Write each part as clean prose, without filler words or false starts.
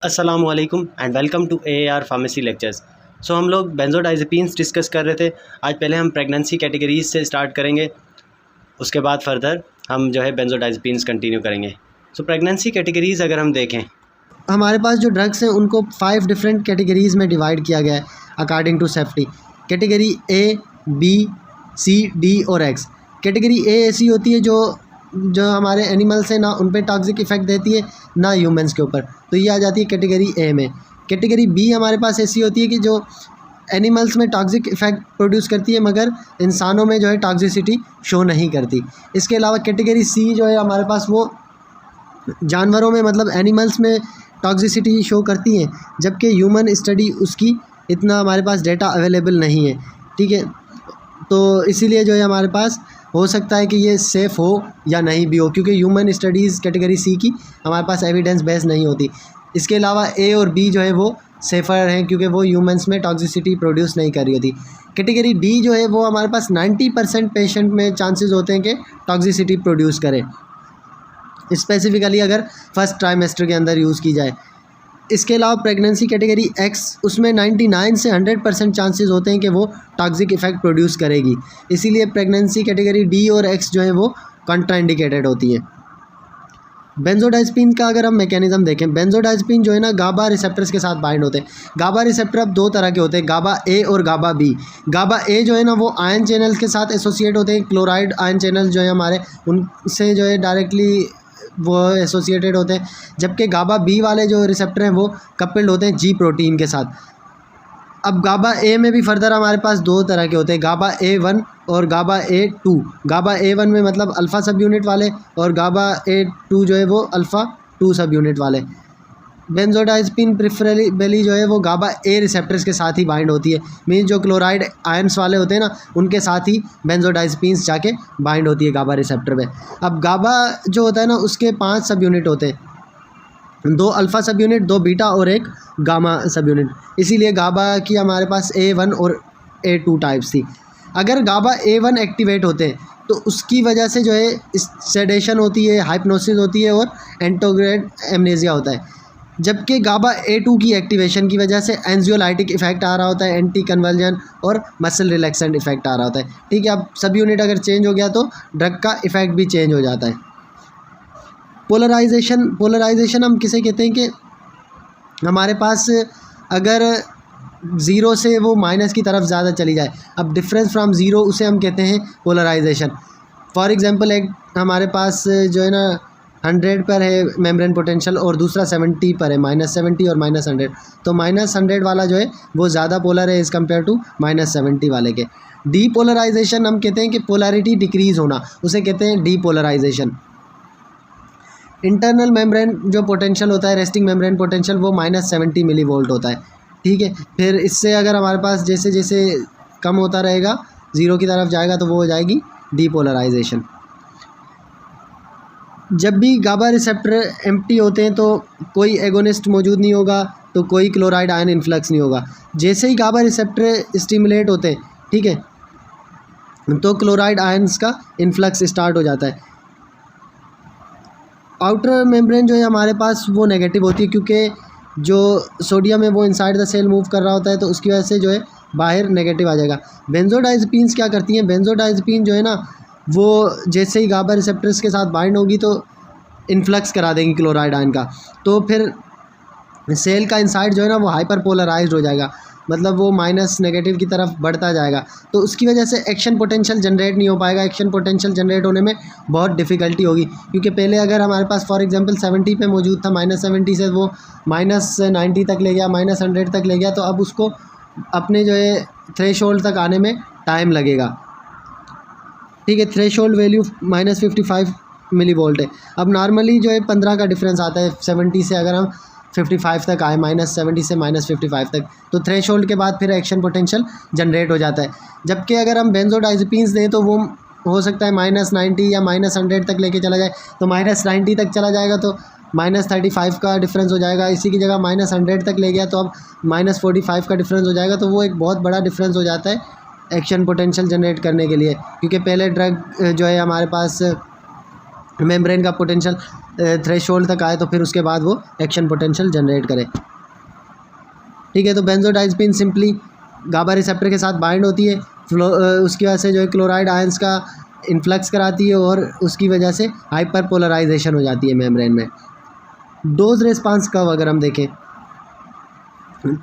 अस्सलाम वालेकुम and welcome to AAR pharmacy lectures. So हम लोग बेंजोडाइज़ेपिन्स डिस्कस कर रहे थे। आज पहले हम प्रेगनेंसी कैटेगरीज से स्टार्ट करेंगे, उसके बाद फर्दर हम जो है बेंजोडाइज़ेपिन्स कंटिन्यू करेंगे। सो प्रेगनेंसी कैटेगरीज़ अगर हम देखें, हमारे पास जो ड्रग्स हैं उनको 5 डिफरेंट कैटेगरीज़ में डिवाइड किया गया है according to safety. Category A, B, C, D और X। कैटेगरी A ऐसी होती है जो हमारे एनिमल्स हैं, ना उन पे टॉक्सिक इफ़ेक्ट देती है ना ह्यूमंस के ऊपर, तो ये आ जाती है कैटेगरी A में। कैटेगरी B हमारे पास ऐसी होती है कि जो एनिमल्स में टॉक्सिक इफ़ेक्ट प्रोड्यूस करती है मगर इंसानों में जो है टॉक्सिसिटी शो नहीं करती। इसके अलावा कैटेगरी C जो है हमारे पास वो जानवरों में मतलब एनिमल्स में टॉक्सिसिटी शो करती हैं, जबकि ह्यूमन स्टडी उसकी इतना हमारे पास डेटा अवेलेबल नहीं है। ठीक है, तो इसीलिए जो है हमारे पास हो सकता है कि ये सेफ़ हो या नहीं भी हो, क्योंकि ह्यूमन स्टडीज़ कैटेगरी C की हमारे पास एविडेंस बेस नहीं होती। इसके अलावा A और B जो है वो सेफ़र हैं, क्योंकि वो ह्यूमंस में टॉक्सिसिटी प्रोड्यूस नहीं कर रही होती। कैटेगरी D जो है वो हमारे पास 90% पेशेंट में चांसेस होते हैं कि टॉक्सिसिटी प्रोड्यूस करें, स्पेसिफ़िकली अगर फर्स्ट ट्राइमेस्टर के अंदर यूज़ की जाए। इसके अलावा प्रेगनेंसी कैटेगरी X, उसमें 99 से 100% चांसेस होते हैं कि वो टॉक्सिक इफ़ेक्ट प्रोड्यूस करेगी। इसीलिए प्रेगनेंसी कैटेगरी D और X जो है वो कॉन्ट्राइंडिकेटेड होती हैं। बेंजोडाइज़ेपिन का अगर हम मैकेनिज़्म देखें, बेंजोडाइज़ेपिन जो है ना गाबा रिसेप्टर्स के साथ बाइंड होते हैं। गाबा रिसेप्टर अब 2 तरह के होते हैं, गाबा A और गाबा B। गाबा A जो है ना वो आयन चैनल्स के साथ एसोसिएट होते हैं, क्लोराइड आयन चैनल जो है हमारे उनसे जो है डायरेक्टली वो एसोसिएटेड होते हैं, जबकि गाबा B वाले जो रिसेप्टर हैं वो कपल्ड होते हैं G प्रोटीन के साथ। अब गाबा A में भी फर्दर हमारे पास 2 तरह के होते हैं, गाबा A1 और गाबा A2। गाबा A1 में मतलब अल्फ़ा सब यूनिट वाले, और गाबा A2 जो है वो अल्फ़ा 2 सब यूनिट वाले। बेंजोडाइज़ेपिन प्रेफरेबली जो है वो गाबा A रिसेप्टर्स के साथ ही बाइंड होती है, मीन जो क्लोराइड आयंस वाले होते हैं ना उनके साथ ही बेंजोडाइज़ेपिन्स जाके बाइंड होती है गाबा रिसेप्टर पे। अब गाबा जो होता है ना उसके 5 सब यूनिट होते हैं, 2 अल्फ़ा सब यूनिट, 2 बीटा और 1 गामा सब यूनिट। इसीलिए गाबा की हमारे पास A1 और A2 टाइप्स थी। अगर गाबा A1 एक्टिवेट होते हैं तो उसकी वजह से जो है सेडेशन होती है, हाइप्नोसिस होती है और एंटोग्रेड एमनेसिया होता है, जबकि गाबा A2 की एक्टिवेशन की वजह से एंजियोलाइटिक इफेक्ट आ रहा होता है, एंटी कन्वर्जन और मसल रिलैक्सेंट इफेक्ट आ रहा होता है। ठीक है, अब सब यूनिट अगर चेंज हो गया तो ड्रग का इफेक्ट भी चेंज हो जाता है। पोलराइजेशन हम किसे कहते हैं कि हमारे पास अगर ज़ीरो से वो माइनस की तरफ ज़्यादा चली जाए, अब डिफरेंस फ्रॉम ज़ीरो उसे हम कहते हैं पोलराइजेशन। फॉर एग्जांपल एक हमारे पास जो है ना 100 पर है मेम्ब्रेन पोटेंशियल और दूसरा 70 पर है, -70 और -100, तो -100 वाला जो है वो ज़्यादा पोलर है एज़ कम्पेयर टू -70 वाले के। डीपोलराइजेशन हम कहते हैं कि पोलैरिटी डिक्रीज़ होना, उसे कहते हैं डीपोलराइजेशन। इंटरनल मेम्ब्रेन जो पोटेंशियल होता है, रेस्टिंग मेम्ब्रेन पोटेंशियल, वो -70 मिली वोल्ट होता है। ठीक है, फिर इससे अगर हमारे पास जैसे जैसे कम होता रहेगा, ज़ीरो की तरफ जाएगा, तो वो हो जाएगी डीपोलराइजेशन। जब भी गाबा रिसेप्टर एम्प्टी होते हैं तो कोई एगोनिस्ट मौजूद नहीं होगा, तो कोई क्लोराइड आयन इन्फ्लक्स नहीं होगा। जैसे ही गाबा रिसेप्टर स्टिमुलेट होते हैं, ठीक है, तो क्लोराइड आयन्स का इन्फ्लक्स स्टार्ट हो जाता है। आउटर मेम्ब्रेन जो है हमारे पास वो नेगेटिव होती है, क्योंकि जो सोडियम है वो इनसाइड द सेल मूव कर रहा होता है, तो उसकी वजह से जो है बाहर नेगेटिव आ जाएगा। बेंजोडाइज़ेपिन्स क्या करती हैं, बेंजोडाइज़ेपिन जो है ना वो जैसे ही गाबा रिसेप्टर्स के साथ बाइंड होगी तो इन्फ्लक्स करा देंगी क्लोराइड आयन का, तो फिर सेल का इनसाइड जो है ना वो हाइपर पोलराइज्ड हो जाएगा, मतलब वो माइनस नेगेटिव की तरफ बढ़ता जाएगा, तो उसकी वजह से एक्शन पोटेंशियल जनरेट नहीं हो पाएगा। एक्शन पोटेंशियल जनरेट होने में बहुत डिफ़िकल्टी होगी, क्योंकि पहले अगर हमारे पास फॉर एग्जांपल 70 पे मौजूद था, -70 से वो -90 तक ले गया, -100 तक ले गया, तो अब उसको अपने जो है थ्रेशोल्ड तक आने में टाइम लगेगा। ठीक है, थ्रेशोल्ड वैल्यू -55 मिली वोल्ट है। अब नॉर्मली जो है 15 का डिफरेंस आता है 70 से, अगर हम 55 तक आए, -70 से -55 तक, तो थ्रेशोल्ड के बाद फिर एक्शन पोटेंशियल जनरेट हो जाता है। जबकि अगर हम बेंजोडाइज़ेपिन्स दें तो वो हो सकता है -90 या -100 तक लेके चला जाए, तो -90 तक चला जाएगा तो -35 का डिफरेंस हो जाएगा। इसी की जगह -100 तक ले गया तो अब -45 का डिफरेंस हो जाएगा, तो वो एक बहुत बड़ा डिफरेंस हो जाता है एक्शन पोटेंशियल जनरेट करने के लिए, क्योंकि पहले ड्रग जो है हमारे पास मेम्ब्रेन का पोटेंशियल थ्रेशोल्ड तक आए तो फिर उसके बाद वो एक्शन पोटेंशियल जनरेट करे। ठीक है, तो बेंजोडाइज़ेपिन सिंपली गाबा रिसेप्टर के साथ बाइंड होती है, उसकी वजह से जो है क्लोराइड आयंस का इन्फ्लक्स कराती है और उसकी वजह से हाइपर पोलराइजेशन हो जाती है मेम्ब्रेन में। डोज रिस्पांस कर्व अगर हम देखें,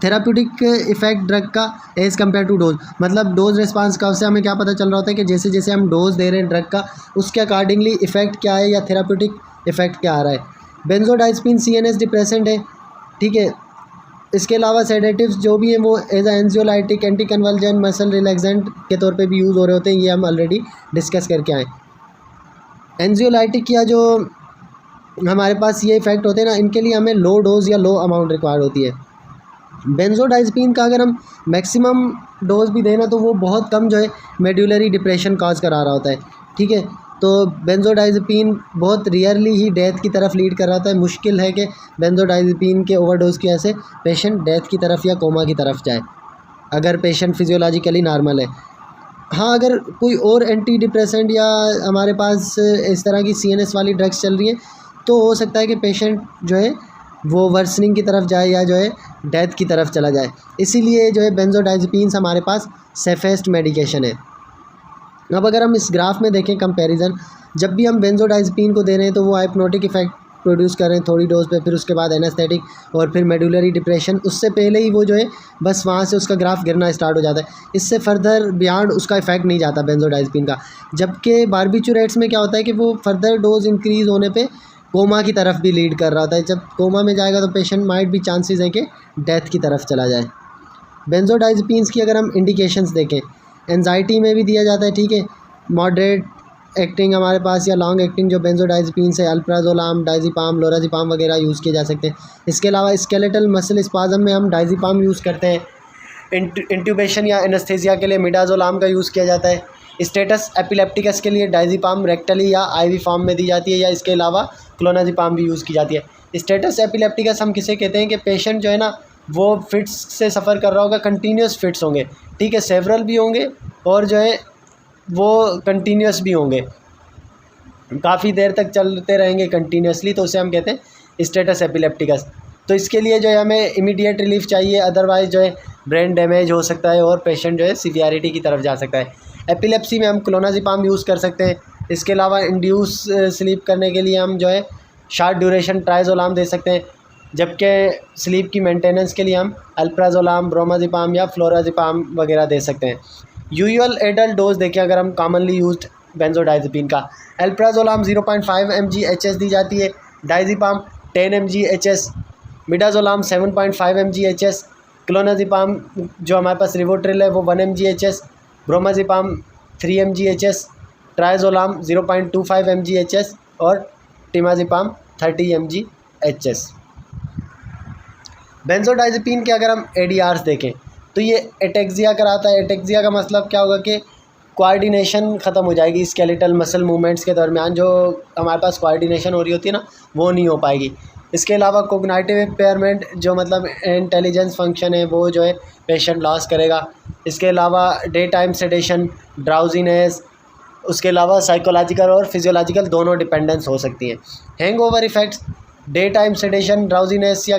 थेराप्यूटिक इफेक्ट ड्रग का एज़ कम्पेयर टू डोज, मतलब डोज रिस्पांस कर्व से हमें क्या पता चल रहा होता है कि जैसे जैसे हम डोज दे रहे हैं ड्रग का, उसके अकॉर्डिंगली इफेक्ट क्या है या थेराप्यूटिक इफेक्ट क्या आ रहा है। बेंजोडाइज़ेपिन CNS डिप्रेसेंट है, ठीक है। इसके अलावा सेडेटिव्स जो भी हैं वो as anxiolytic, anticonvulsant, muscle relaxant के तौर पे भी यूज़ हो रहे होते हैं, ये हम ऑलरेडी डिस्कस करके आए। एंजियोलाइटिक या जो हमारे पास ये इफ़ेक्ट होते हैं ना, इनके लिए हमें लो डोज या लो अमाउंट रिक्वायर्ड होती है। बेंजोडाइज़ेपिन का अगर हम मैक्सिमम डोज भी देना तो वो बहुत कम जो है मेडुलरी डिप्रेशन कॉज करा रहा होता है, ठीक है। तो बेंजोडाइज़ेपिन बहुत रियरली ही डेथ की तरफ लीड कर रहा था। मुश्किल है कि बेंजोडाइज़ेपिन के ओवरडोज की वजह से पेशेंट डेथ की तरफ या कोमा की तरफ जाए, अगर पेशेंट फिजियोलॉजिकली नॉर्मल है। हाँ, अगर कोई और एंटी डिप्रेसेंट या हमारे पास इस तरह की CNS वाली ड्रग्स चल रही हैं तो हो सकता है कि पेशेंट जो है वो वर्सनिंग की तरफ जाए या जो है डेथ की तरफ चला जाए। इसीलिए जो है बेंजोडाइज़ेपिन हमारे पास सेफेस्ट मेडिकेशन है। अब अगर हम इस ग्राफ में देखें कंपैरिजन, जब भी हम बेंजोडाइज़ेपिन को दे रहे हैं तो वो हाइप्नोटिक इफेक्ट प्रोड्यूस कर रहे हैं थोड़ी डोज पे, फिर उसके बाद एनेस्थेटिक और फिर मेडुलरी डिप्रेशन, उससे पहले ही वो जो है बस वहाँ से उसका ग्राफ गिरना स्टार्ट हो जाता है। इससे फर्दर बियॉन्ड उसका इफेक्ट नहीं जाता बेंजोडाइज़ेपिन का। जबकि बारबिचुरेट्स में क्या होता है कि वो फर्दर डोज इंक्रीज़ होने पर कोमा की तरफ भी लीड कर रहा होता है। जब कोमा में जाएगा तो पेशेंट माइट भी चांसेस है कि डेथ की तरफ चला जाए। बेंजोडाइज़ेपिन की अगर हम इंडिकेशंस देखें, एंजाइटी में भी दिया जाता है, ठीक है। मॉडरेट एक्टिंग हमारे पास या लॉन्ग एक्टिंग जो बेंजोडाइज़ेपिन से अल्प्राजोलाम, डाइज़ेपाम, लोराज़ेपाम वगैरह यूज़ किए जा सकते हैं। इसके अलावा स्केलेटल मसल स्पाज़म में हम डाइज़ेपाम यूज़ करते हैं। इंट्यूबेशन या एनेस्थेसिया के लिए मिडाज़ोलाम का यूज़ किया जाता है। स्टेटस एपिलेप्टिकस के लिए डाइज़ेपाम रेक्टली या IV फॉर्म में दी जाती है, या इसके अलावा क्लोनाज़ेपाम भी यूज़ की जाती है। स्टेटस एपिलेप्टिकस हम किसे कहते हैं कि पेशेंट जो है ना वो फिट्स से सफ़र कर रहा होगा, कंटिन्यूस फिट्स होंगे, ठीक है, सेवरल भी होंगे और जो है वो कंटिन्यूस भी होंगे, काफ़ी देर तक चलते रहेंगे कंटिन्यूसली, तो उसे हम कहते हैं स्टेटस एपिलेप्टिकस। तो इसके लिए जो है हमें इमीडिएट रिलीफ चाहिए, अदरवाइज़ जो है ब्रेन डैमेज हो सकता है और पेशेंट जो है सीवियरिटी की तरफ जा सकता है। एपिलेप्सी में हम क्लोनाज़ेपाम यूज़ कर सकते हैं। इसके अलावा इंड्यूस स्लीप करने के लिए हम जो है शॉर्ट ड्यूरेशन ट्राइज़ोलाम दे सकते हैं, जबकि स्लीप की मेंटेनेंस के लिए हम अल्प्राजोलाम, ब्रोमाज़ेपाम या फ्लोराज़ेपाम वगैरह दे सकते हैं। यूजुअल एडल्ट डोज देखें अगर हम कॉमनली यूज्ड बेंजोडाइज़ेपिन का, अल्प्राजोलाम 0.5 mg HS दी जाती है, diazepam 10 mg HS, मिडाज़ोलाम 7.5 mg HS, clonazepam जो हमारे पास रिवोट्रिल है वो 1 mg HS, ब्रोमाज़ेपाम 3 mg HS, ट्राइज़ोलाम 0.25 mg HS और टिमाज़ेपाम 30 mg HS। बेंजोडाइज़ेपिन के अगर हम ADRs देखें तो ये एटेक्सिया कराता है। एटेक्सिया का मतलब क्या होगा कि कोऑर्डिनेशन ख़त्म हो जाएगी स्केलेटल मसल मूवमेंट्स के दरमियान, जो हमारे पास कोऑर्डिनेशन हो रही होती है ना वो नहीं हो पाएगी। इसके अलावा कोग्निटिव इम्पेयरमेंट जो मतलब इंटेलिजेंस फंक्शन है वो जो है पेशेंट लॉस करेगा। इसके अलावा डे टाइम सेडेशन, ड्राउजीनेस, उसके अलावा साइकोलॉजिकल और फिजियोलॉजिकल दोनों डिपेंडेंस हो सकती हैं। Hangover effects, day time sedation, drowsiness या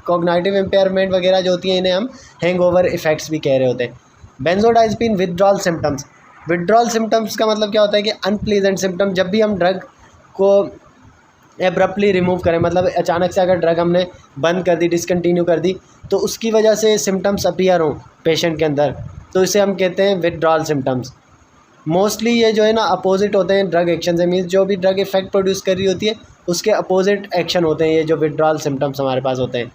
कॉग्निटिव इम्पेयरमेंट वगैरह जो होती हैं इन्हें हम हैंगओवर इफ़ेक्ट्स भी कह रहे होते हैं। बेंजोडाइज़ेपिन विथड्रॉल सिम्टम्स, विथड्रॉल सिम्टम्स का मतलब क्या होता है कि अनप्लीजेंट सिम्टम, जब भी हम ड्रग को एब्रप्टली रिमूव करें, मतलब अचानक से अगर ड्रग हमने बंद कर दी, डिसकंटिन्यू कर दी, तो उसकी वजह से सिम्टम्स अपीयर हों पेशेंट के अंदर, तो इसे हम कहते हैं विथड्रॉल सिम्टम्स। मोस्टली ये जो है ना अपोजिट होते हैं ड्रग एक्शन से, मीन्स जो भी ड्रग इफेक्ट प्रोड्यूस कर रही होती है उसके अपोजिट एक्शन होते हैं ये जो विथड्रॉल सिम्टम्स हमारे पास होते हैं।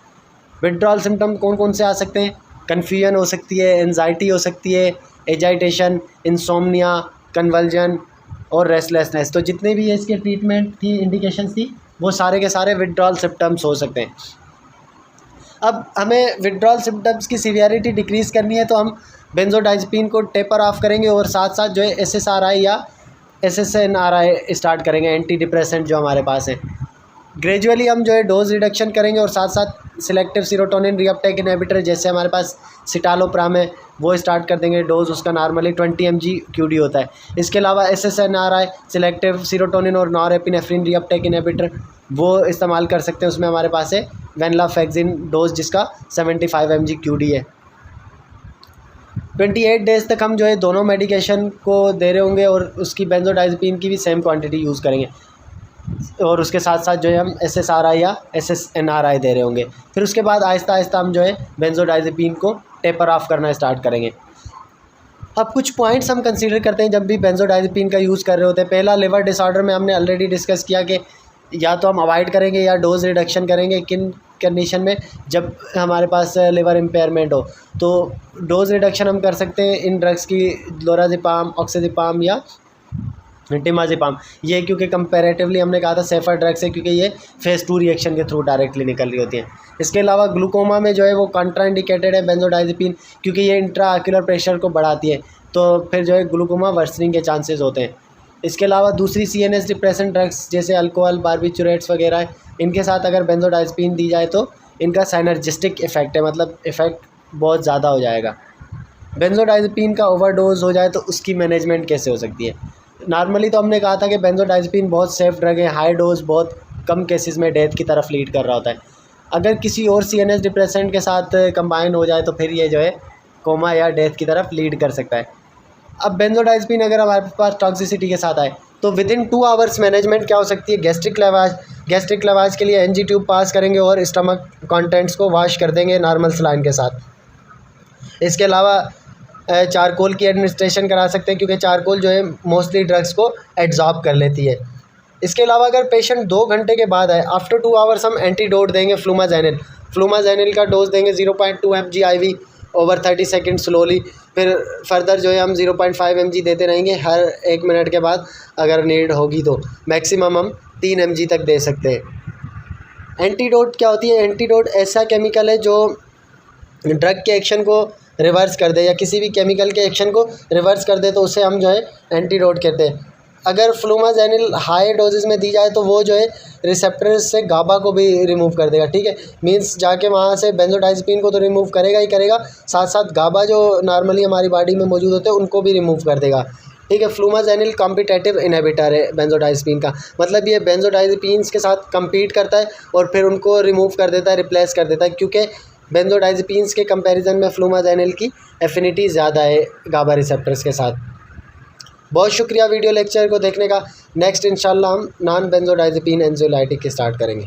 विथड्रॉल सिम्टम कौन कौन से आ सकते हैं? कन्फ्यूजन हो सकती है, एंजाइटी हो सकती है, एजाइटेशन, इंसोम्निया, कन्वल्जन और रेस्टलेसनेस। तो जितने भी इसके ट्रीटमेंट थी, इंडिकेशंस थी, वो सारे के सारे विथड्रॉल सिम्टम्स हो सकते हैं। अब हमें विथड्रॉल सिम्टम्स की सीवियरिटी डिक्रीज़ करनी है तो हम बेंजोडाइज़ेपिन को टेपर ऑफ करेंगे और साथ साथ जो है SSRI या SSNRI स्टार्ट करेंगे, एंटी डिप्रेसेंट जो हमारे पास है। ग्रेजुअली हम जो है डोज रिडक्शन करेंगे और साथ साथ सिलेक्टिव सीरोटोनिन रीअपटेक इनहिबिटर जैसे हमारे पास सिटालोप्राम है वो स्टार्ट कर देंगे। डोज उसका नॉर्मली 20 mg QD होता है। इसके अलावा SSNRI सिलेक्टिव सीरोटोनिन और नॉरएपिनेफ्रिन रीअपटेक इनहिबिटर वो इस्तेमाल कर सकते हैं। उसमें हमारे पास है वेनलाफेक्सिन डोज जिसका 75 mg QD है। 28 डेज़ तक हम जो है दोनों मेडिकेशन को दे रहे होंगे और उसकी बेंजोडाइज़ेपिन की भी सेम क्वांटिटी यूज़ करेंगे और उसके साथ साथ जो है हम SSRI या SSNRI दे रहे होंगे। फिर उसके बाद आहिस्ता आहिस्ता हम जो है बेंजोडाइज़ेपिन को टेपर ऑफ करना स्टार्ट करेंगे। अब कुछ पॉइंट्स हम कंसीडर करते हैं जब भी बेंजोडाइज़ेपिन का यूज़ कर रहे होते हैं। पहला, लिवर डिसऑर्डर में हमने ऑलरेडी डिस्कस किया कि या तो हम अवॉइड करेंगे या डोज रिडक्शन करेंगे। किन कंडीशन में? जब हमारे पास लिवर इम्पेयरमेंट हो तो डोज रिडक्शन हम कर सकते हैं इन ड्रग्स की, लोराज़ेपाम, ऑक्सीज़ेपाम या टिमाज़ेपाम। ये क्योंकि कंपैरेटिवली हमने कहा था सेफ़र ड्रग्स है क्योंकि ये फेज़ 2 रिएक्शन के थ्रू डायरेक्टली निकल रही होती हैं। इसके अलावा ग्लूकोमा में जो है वो कॉन्ट्राइंडिकेटेड है बेंजोडाइज़ेपिन क्योंकि ये इंट्राऑक्यूलर प्रेशर को बढ़ाती है, तो फिर जो है ग्लूकोमा वर्सनिंग के चांसेस होते हैं। इसके अलावा दूसरी CNS डिप्रेसेंट ड्रग्स जैसे अल्कोहल, बारबिचुरेट्स वगैरह इनके साथ अगर बेंजोडाइज़ेपिन दी जाए तो इनका साइनर्जिस्टिक इफ़ेक्ट है, मतलब इफ़ेक्ट बहुत ज़्यादा हो जाएगा। बेंजोडाइज़ेपिन का ओवरडोज हो जाए तो उसकी मैनेजमेंट कैसे हो सकती है? नॉर्मली तो हमने कहा था कि बेंजोडाइज़ेपिन बहुत सेफ़ ड्रग है, हाई डोज बहुत कम केसेस में डेथ की तरफ लीड कर रहा होता है। अगर किसी और CNS डिप्रेसेंट के साथ कंबाइन हो जाए तो फिर ये जो है कोमा या डेथ की तरफ लीड कर सकता है। अब बेंजोडाइज़ेपिन अगर हमारे पास टॉक्सिसिटी के साथ आए तो विदिन 2 आवर्स मैनेजमेंट क्या हो सकती है? गैस्ट्रिक लवाज के लिए NG ट्यूब पास करेंगे और स्टमक कंटेंट्स को वॉश कर देंगे नॉर्मल सलाइन के साथ। इसके अलावा चारकोल की एडमिनिस्ट्रेशन करा सकते हैं क्योंकि चारकोल जो है मोस्टली ड्रग्स को एब्जॉर्ब कर लेती है। इसके अलावा अगर पेशेंट 2 घंटे के बाद आए, आफ्टर 2 आवर्स हम एंटीडोट देंगे फ्लूमाजेनिल का डोज देंगे 0.2 mg IV over 30 second slowly. फिर फर्दर जो है हम 0.5 mg देते रहेंगे हर 1 मिनट के बाद अगर नीड होगी तो। मैक्सिमम हम 3 mg तक दे सकते हैं। एंटीडोट क्या होती है? एंटीडोट ऐसा केमिकल है जो ड्रग के एक्शन को रिवर्स कर दे या किसी भी केमिकल के एक्शन को रिवर्स कर दे तो उसे हम जो है एंटीडोट कहते हैं। अगर फ्लूमाजेनिल हाई डोजेज़ में दी जाए तो वो जो है रिसेप्टर्स से गाबा को भी रिमूव कर देगा, ठीक है। मींस जाके वहाँ से बेंजोडाइज़ेपिन को तो रिमूव करेगा ही करेगा, साथ साथ गाबा जो नॉर्मली हमारी बॉडी में मौजूद होते हैं उनको भी रिमूव कर देगा, ठीक है। फ्लूमाजेनिल कॉम्पिटेटिव इनहिबिटर है बेंजोडाइज़ेपिन का, मतलब ये बेंजोडाइज़ेपिन्स के साथ कम्पीट करता है और फिर उनको रिमूव कर देता है, रिप्लेस कर देता है, क्योंकि बेंजोडाइज़ेपिन्स के कंपैरिजन में फ्लूमाजेनिल की एफिनिटी ज़्यादा है गाबा रिसेप्टर्स के साथ। बहुत शुक्रिया वीडियो लेक्चर को देखने का। नेक्स्ट इंशाल्लाह हम नॉन बेंजोडाइज़ेपिन एंजियोलाइटिक की स्टार्ट करेंगे।